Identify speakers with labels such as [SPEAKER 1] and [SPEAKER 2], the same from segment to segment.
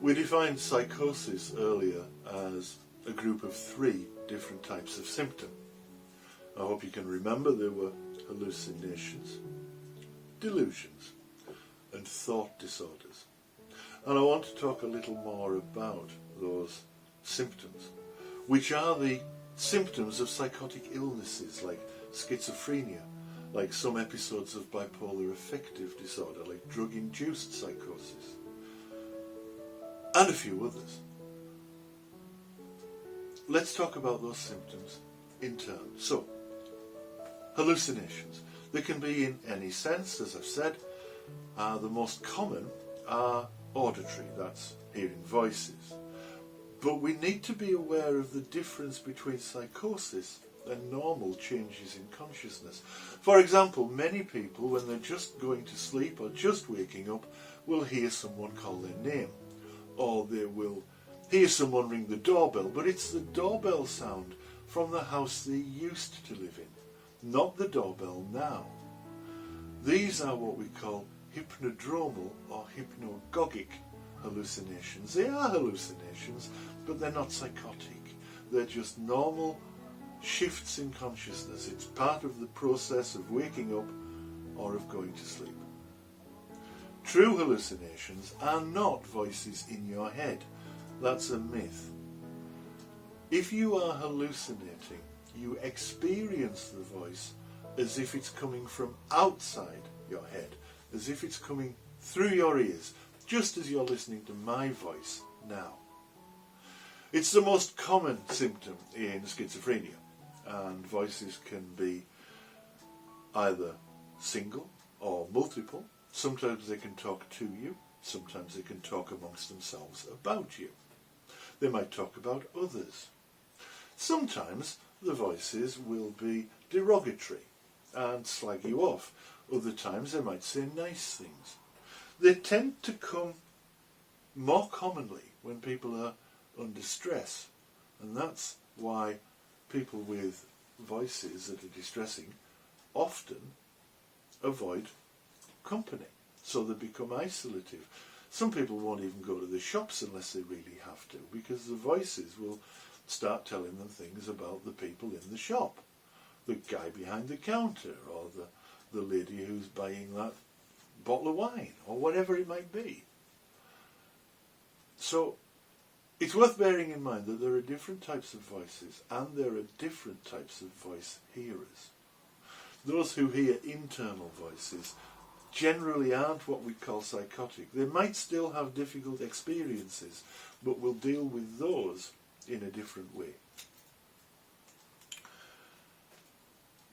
[SPEAKER 1] We defined psychosis earlier as a group of 3 different types of symptom. I hope you can remember there were hallucinations, delusions, and thought disorders. And I want to talk a little more about those symptoms, which are the symptoms of psychotic illnesses like schizophrenia, like some episodes of bipolar affective disorder, like drug-induced psychosis, and a few others. Let's talk about those symptoms in turn. So, hallucinations. They can be in any sense, as I've said. The most common are auditory, that's hearing voices. But we need to be aware of the difference between psychosis and normal changes in consciousness. For example, many people, when they're just going to sleep or just waking up, will hear someone call their name. Or they will hear someone ring the doorbell, but it's the doorbell sound from the house they used to live in, not the doorbell now. These are what we call hypnodromal or hypnagogic hallucinations. They are hallucinations, but they're not psychotic. They're just normal shifts in consciousness. It's part of the process of waking up or of going to sleep. True hallucinations are not voices in your head. That's a myth. If you are hallucinating, you experience the voice as if it's coming from outside your head, as if it's coming through your ears, just as you're listening to my voice now. It's the most common symptom in schizophrenia, and voices can be either single or multiple. Sometimes they can talk to you, sometimes they can talk amongst themselves about you. They might talk about others. Sometimes the voices will be derogatory and slag you off. Other times they might say nice things. They tend to come more commonly when people are under stress, and that's why people with voices that are distressing often avoid company, so they become isolative. Some people won't even go to the shops unless they really have to, because the voices will start telling them things about the people in the shop, the guy behind the counter, or the lady who's buying that bottle of wine, or whatever it might be. So it's worth bearing in mind that there are different types of voices, and there are different types of voice hearers. Those who hear internal voices generally aren't what we call psychotic. They might still have difficult experiences, but we'll deal with those in a different way.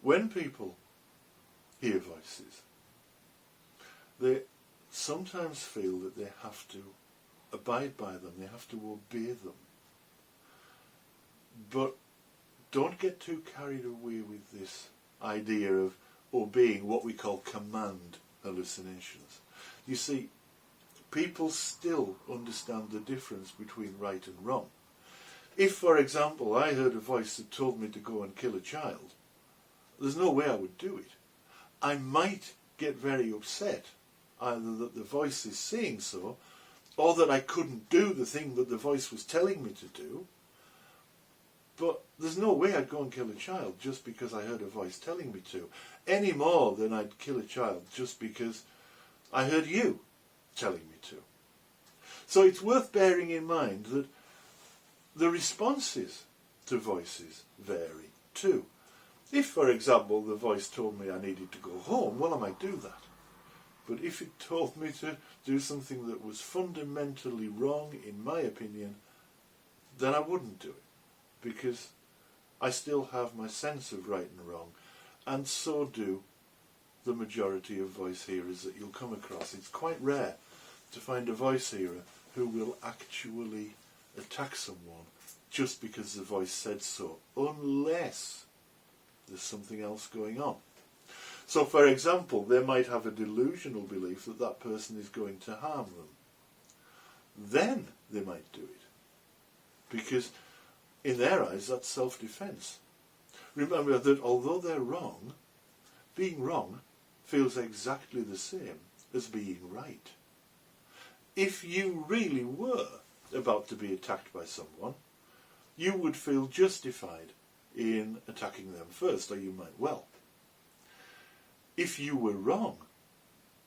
[SPEAKER 1] When people hear voices, they sometimes feel that they have to abide by them, they have to obey them. But don't get too carried away with this idea of obeying what we call command hallucinations. You see, people still understand the difference between right and wrong. If, for example, I heard a voice that told me to go and kill a child, there's no way I would do it. I might get very upset, either that the voice is saying so, or that I couldn't do the thing that the voice was telling me to do, but there's no way I'd go and kill a child just because I heard a voice telling me to, any more than I'd kill a child just because I heard you telling me to. So it's worth bearing in mind that the responses to voices vary too. If, for example, the voice told me I needed to go home, well, I might do that. But if it told me to do something that was fundamentally wrong, in my opinion, then I wouldn't do it, because I still have my sense of right and wrong, and so do the majority of voice hearers that you'll come across. It's quite rare to find a voice hearer who will actually attack someone just because the voice said so, unless there's something else going on. So, for example, they might have a delusional belief that that person is going to harm them. Then they might do it, because in their eyes that's self-defense. Remember that although they're wrong, being wrong feels exactly the same as being right. if you really were about to be attacked by someone, you would feel justified in attacking them first, or you might well. If you were wrong,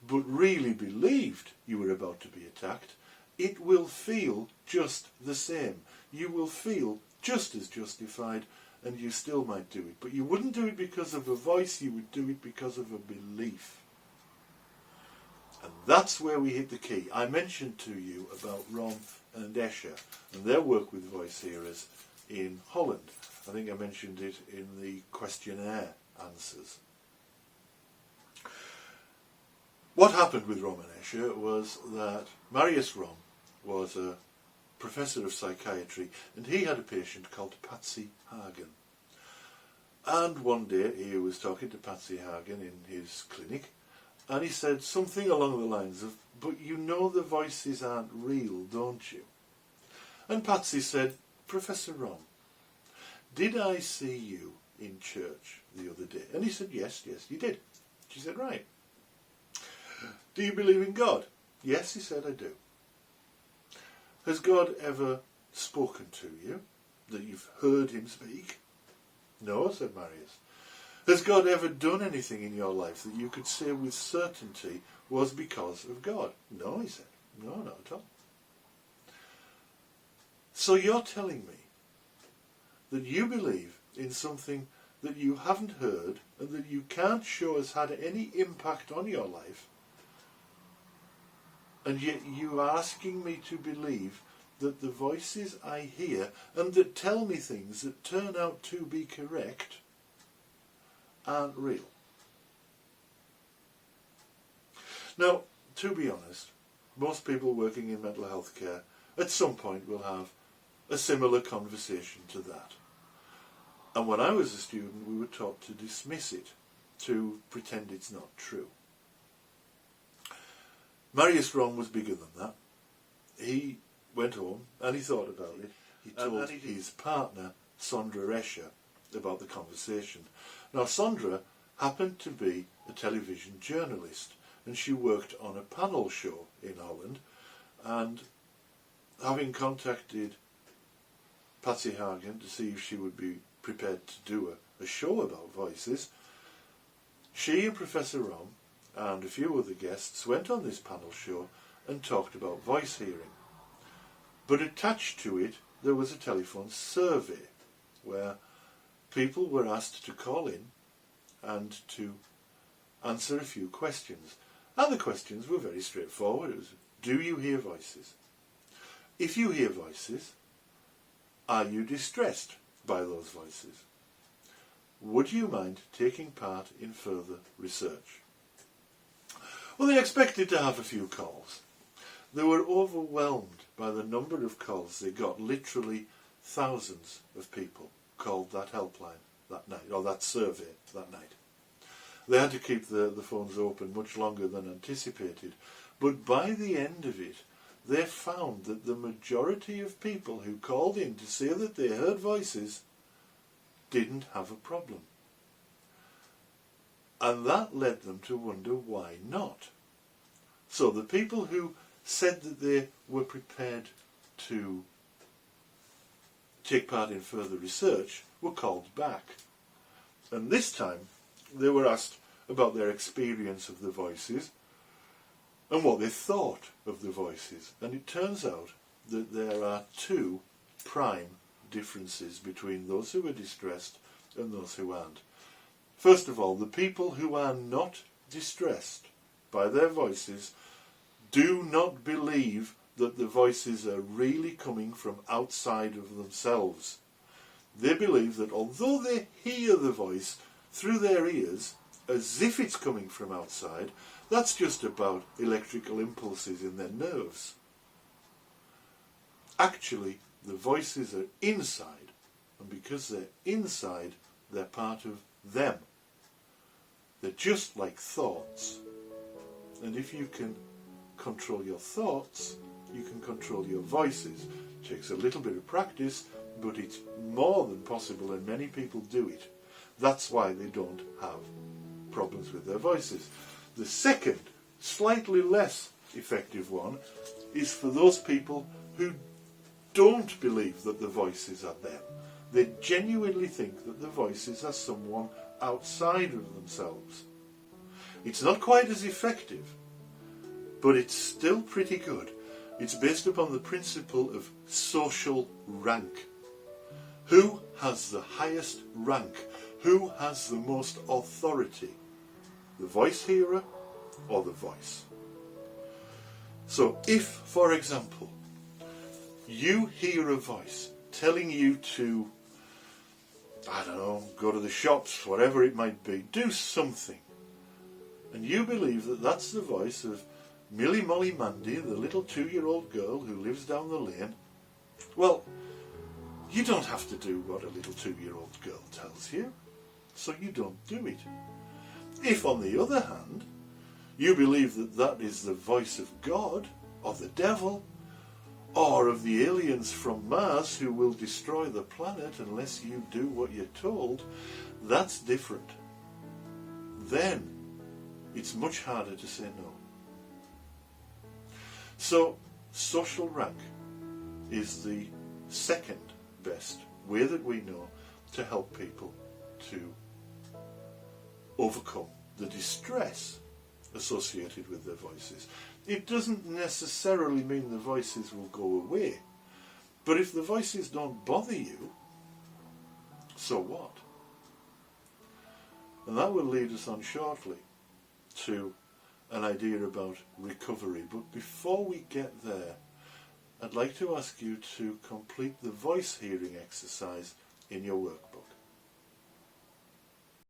[SPEAKER 1] but really believed you were about to be attacked, it will feel just the same. You will feel just as justified, and you still might do it. But you wouldn't do it because of a voice, you would do it because of a belief. And that's where we hit the key. I mentioned to you about Rom and Escher and their work with voice hearers in Holland. I think I mentioned it in the questionnaire answers. What happened with Rom and Escher was that Marius Rom was a professor of psychiatry, and he had a patient called Patsy Hagen. And one day he was talking to Patsy Hagen in his clinic, and he said something along the lines of, "But you know the voices aren't real, don't you?" And Patsy said, "Professor Rom, did I see you in church the other day?" And he said, yes, you did." She said, "Right. Do you believe in God?" "Yes," he said, "I do." "Has God ever spoken to you, that you've heard him speak?" "No," said Marius. "Has God ever done anything in your life that you could say with certainty was because of God?" "No," he said. "No, not at all." So you're telling me that you believe in something that you haven't heard and that you can't show has had any impact on your life, and yet you are asking me to believe that the voices I hear and that tell me things that turn out to be correct aren't real. Now, to be honest, most people working in mental health care at some point will have a similar conversation to that. And when I was a student, we were taught to dismiss it, to pretend it's not true. Marius Rom was bigger than that. He went home and he thought about it. He told his partner, Sondra Escher, about the conversation. Now, Sondra happened to be a television journalist, and she worked on a panel show in Holland, and having contacted Patsy Hagen to see if she would be prepared to do a show about voices, she and Professor Rom and a few other guests went on this panel show and talked about voice hearing. But attached to it there was a telephone survey where people were asked to call in and to answer a few questions. And the questions were very straightforward. It was, do you hear voices? If you hear voices, are you distressed by those voices? Would you mind taking part in further research? Well, they expected to have a few calls. They were overwhelmed by the number of calls they got. Literally thousands of people called that helpline that night, or that survey that night. They had to keep the phones open much longer than anticipated. But by the end of it, they found that the majority of people who called in to say that they heard voices didn't have a problem. And that led them to wonder why not. So the people who said that they were prepared to take part in further research were called back. And this time they were asked about their experience of the voices and what they thought of the voices. And it turns out that there are two prime differences between those who are distressed and those who aren't. First of all, the people who are not distressed by their voices do not believe that the voices are really coming from outside of themselves. They believe that although they hear the voice through their ears as if it's coming from outside, that's just about electrical impulses in their nerves. Actually, the voices are inside, and because they're inside, they're part of them. They're just like thoughts. And if you can control your thoughts, you can control your voices. It takes a little bit of practice, but it's more than possible, and many people do it. That's why they don't have problems with their voices. The second, slightly less effective one, is for those people who don't believe that the voices are them. They genuinely think that the voices are someone outside of themselves. It's not quite as effective, but it's still pretty good. It's based upon the principle of social rank. Who has the highest rank? Who has the most authority? The voice hearer or the voice? So if, for example, you hear a voice telling you to, I don't know, go to the shops, whatever it might be, do something, and you believe that that's the voice of Millie Molly Mandy, the little 2-year-old girl who lives down the lane, well, you don't have to do what a little 2-year-old girl tells you, so you don't do it. If, on the other hand, you believe that that is the voice of God, or the devil, or of the aliens from Mars who will destroy the planet unless you do what you're told, that's different. Then it's much harder to say no. So, social rank is the second best way that we know to help people to overcome the distress associated with their voices. It doesn't necessarily mean the voices will go away, but if the voices don't bother you, so what? And that will lead us on shortly to an idea about recovery. But before we get there, I'd like to ask you to complete the voice hearing exercise in your workbook.